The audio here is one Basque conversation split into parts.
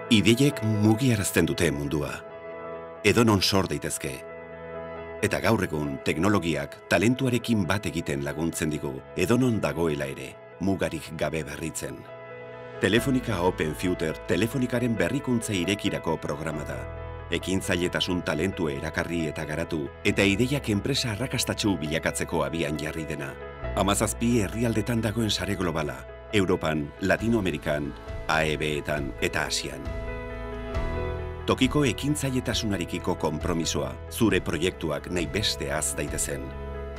Ideiek mugiarazten dute mundua. Edonon sor daitezke. Eta gaur egun teknologiak talentuarekin bat egiten laguntzen digu, edonon dagoela ere, mugarik gabe berritzen. Telefonika Open Future telefonikaren berrikuntza irekirako programa da. Ekintzailetasun talentua erakarri eta garatu, eta ideiak enpresa arrakastatsu bilakatzeko abian jarri dena. 17 herrialdetan dagoen sare globala, Europan, Latinoamerikan, AEB-etan eta Asian. Tokiko ekintzailetasunarikiko konpromisoa, zure proiektuak nahi beste az daitezen.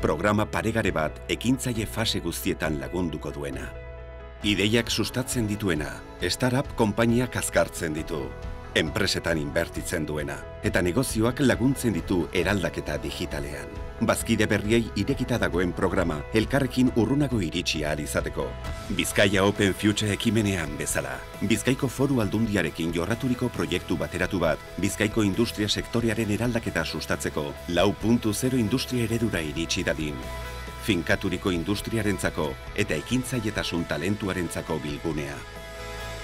Programa paregare bat ekintzaile fase guztietan lagunduko duena. Ideiak sustatzen dituena, startup konpainiak azkartzen ditu. Enpresetan inbertitzen duena, eta negozioak laguntzen ditu eraldaketa digitalean. Bazkide berriei irekita dagoen programa, elkarrekin urrunago iritsi ahal izateko. Bizkaia Open Future ekimenean bezala. Bizkaiko Foru Aldundiarekin jorraturiko proiektu bateratu bat, Bizkaiko industria sektorearen eraldaketa sustatzeko, 4.0 industria eredura iritsi dadin. Finkaturiko industriarentzako eta ekintzailetasun talentuarentzako bilgunea.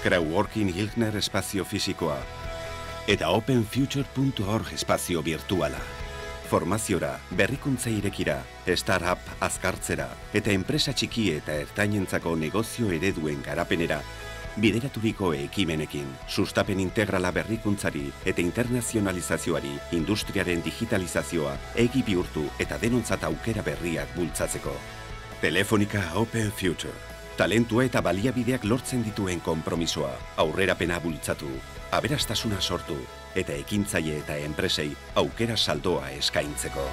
Crowdworking Hilkner espazio fisikoa eta openfuture.org espazio virtuala. Formaziora, berrikuntza irekira, startup azkartzera eta enpresa txiki eta ertainentzako negozio ereduen garapenera bideraturiko ekimenekin, sustapen integrala berrikuntzari eta internazionalizazioari, industriaren digitalizazioa egi bihurtu eta denontzat aukera berriak bultzatzeko. Telefonika Open Future. Talentua eta baliabideak lortzen dituen konpromisoa, aurrerapena bultzatu, aberastasuna sortu eta ekintzaile eta enpresei aukera saldoa eskaintzeko.